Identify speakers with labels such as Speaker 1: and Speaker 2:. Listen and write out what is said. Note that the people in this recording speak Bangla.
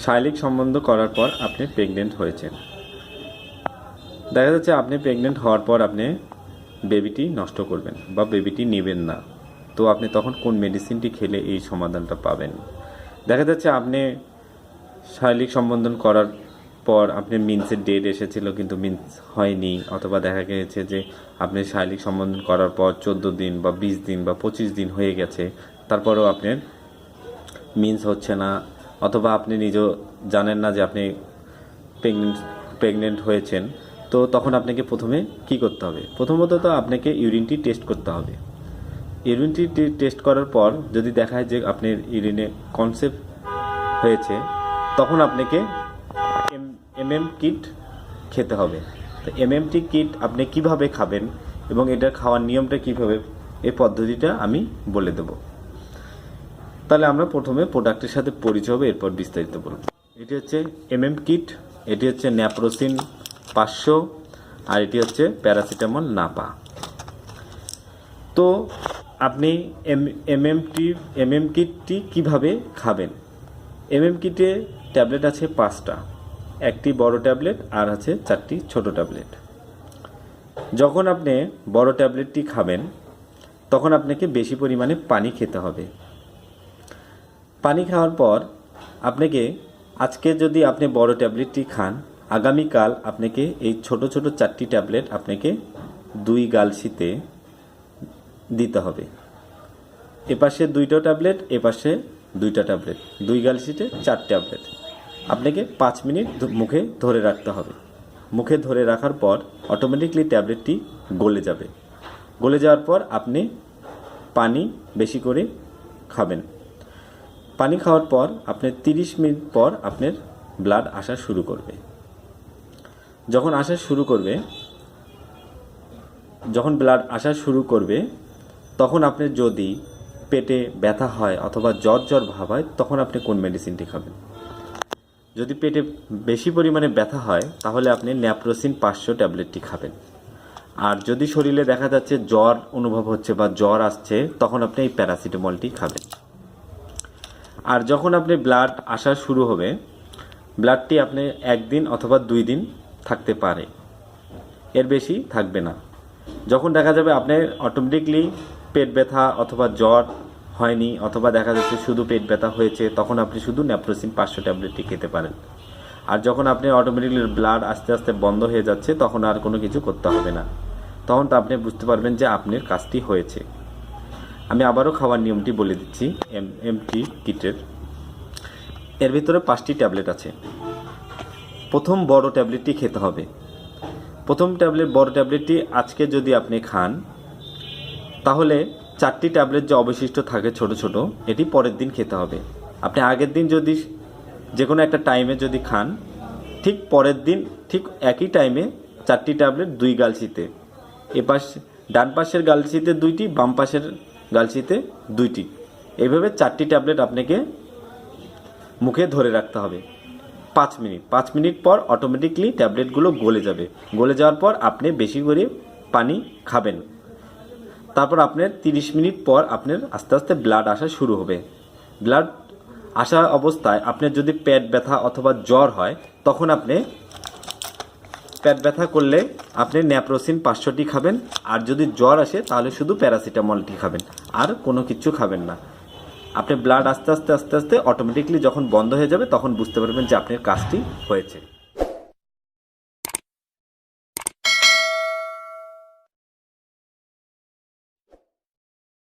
Speaker 1: শারীরিক সম্বন্ধ করার পর আপনি প্রেগনেন্ট হয়েছেন। দেখা যাচ্ছে আপনি প্রেগনেন্ট হওয়ার পর আপনি বেবিটি নষ্ট করবেন বা বেবিটি নেবেন না, তো আপনি তখন কোন মেডিসিনটি খেলে এই সমাধানটা পাবেন? দেখা যাচ্ছে আপনি শারীরিক সম্বন্ধন করার পর আপনি মিন্সের ডেট এসেছিল কিন্তু মিন্স হয়নি, অথবা দেখা গেছে যে আপনি শারীরিক সম্বন্ধন করার পর 14 দিন বা 20 দিন বা 25 দিন হয়ে গেছে, তারপরেও আপনার মিন্স হচ্ছে না, অথবা আপনি নিজেও জানেন না যে আপনি প্রেগনেন্ট হয়েছেন। তো তখন আপনাকে প্রথমে কি করতে হবে? প্রথমত তো আপনাকে ইউরিনটি টেস্ট করতে হবে। ইউরিনটি টেস্ট করার পর যদি দেখা যায় যে আপনার ইউরিনে কনসেপ্ট হয়েছে, তখন আপনাকে এমএম কিট খেতে হবে। তো এমএমটি কিট আপনি কিভাবে খাবেন এবং এটা খাওয়ার নিয়মটা কিভাবে, এই পদ্ধতিটা আমি বলে দেব। তাহলে আমরা প্রথমে প্রোডাক্টের সাথে পরিচয় হবে, এরপর বিস্তারিত বলব। এটি হচ্ছে এমএম কিট, এটি হচ্ছে ন্যাপ্রোসিন 500, আর এটি হচ্ছে প্যারাসিটামল নাপা। তো আপনি এমএম কিটটি কিভাবে খাবেন? এমএম কিটে ট্যাবলেট আছে 5টা, একটি বড় ট্যাবলেট আর আছে 4টি ছোট ট্যাবলেট। যখন আপনি বড় ট্যাবলেটটি খাবেন তখন আপনাকে বেশি পরিমাণে পানি খেতে হবে। পানি খাওয়ার পর আপনাকে, আজকে যদি আপনি বড় ট্যাবলেটটি খান, আগামীকাল আপনাকে এই ছোট ছোট 4টি ট্যাবলেট আপনাকে 2 গালসিতে দিতে হবে। এপাশে 2টা ট্যাবলেট, এপাশে 2টা ট্যাবলেট, 2 গালসিতে 4 ট্যাবলেট। আপনাকে 5 মিনিট মুখে ধরে রাখতে হবে। মুখে ধরে রাখার পর অটোমেটিকলি ট্যাবলেটটি গলে যাবে। গলে যাওয়ার পর আপনি পানি বেশি করে খাবেন। পানি খাওয়ার পর আপনার 30 মিনিট পর আপনার ব্লাড আসা শুরু করবে। যখন ব্লাড আসা শুরু করবে তখন আপনার যদি পেটে ব্যথা হয় অথবা জ্বর ভাব হয়, তখন আপনি কোন মেডিসিনটি খাবেন? যদি পেটে বেশি পরিমাণে ব্যথা হয় তাহলে আপনি ন্যাপ্রোসিন 500 ট্যাবলেটটি খাবেন। আর যদি শরীরে দেখা যাচ্ছে জ্বর অনুভব হচ্ছে বা জ্বর আসছে, তখন আপনি এই প্যারাসিটামলটি খাবেন। আর যখন আপনি ব্লাড আসা শুরু হবে, ব্লাডটি আপনি 1 দিন অথবা 2 দিন থাকতে পারে, এর বেশি থাকবে না। যখন দেখা যাবে আপনার অটোমেটিকলি পেট ব্যথা অথবা জ্বর হয়নি, অথবা দেখা যাচ্ছে শুধু পেট ব্যথা হয়েছে, তখন আপনি শুধু ন্যাপ্রোসিন 500 ট্যাবলেটটি খেতে পারেন। আর যখন আপনি অটোমেটিকলি ব্লাড আস্তে আস্তে বন্ধ হয়ে যাচ্ছে, তখন আর কোনো কিছু করতে হবে না। তখন তো আপনি বুঝতে পারবেন যে আপনার কাজটি হয়েছে। আমি আবারও খাওয়ার নিয়মটি বলে দিচ্ছি। এমটি কিটের এর ভিতরে 5টি ট্যাবলেট আছে। প্রথম বড় ট্যাবলেটটি খেতে হবে। বড় ট্যাবলেটটি আজকে যদি আপনি খান, তাহলে 4টি ট্যাবলেট যে অবশিষ্ট থাকে ছোট ছোট, এটি পরের দিন খেতে হবে। আপনি আগের দিন যদি যে কোনো একটা টাইমে যদি খান, ঠিক পরের দিন ঠিক একই টাইমে 4টি ট্যাবলেট 2 গালসিতে, ডান পাশের গালসিতে 2টি, বাম পাশের গালসিতে 2টি, এইভাবে 4টি ট্যাবলেট আপনাকে মুখে ধরে রাখতে হবে 5 মিনিট পর অটোমেটিকলি ট্যাবলেটগুলো গলে যাবে। গলে যাওয়ার পর আপনি বেশি করে পানি খাবেন। তারপর আপনার 30 মিনিট পর আপনার আস্তে আস্তে ব্লাড আসা শুরু হবে। ব্লাড আসা অবস্থায় আপনার যদি পেট ব্যথা অথবা জ্বর হয়, তখন আপনি পেট ব্যথা করলে আপনি ন্যাপ্রোসিন 500টি খাবেন। আর যদি জ্বর আসে তাহলে শুধু প্যারাসিটামলটি খাবেন, আর কোনো কিছু খাবেন না। আপনি ব্লাড আস্তে আস্তে অটোমেটিকলি যখন বন্ধ হয়ে যাবে, তখন বুঝতে পারবেন যে আপনার কাজটি হয়েছে।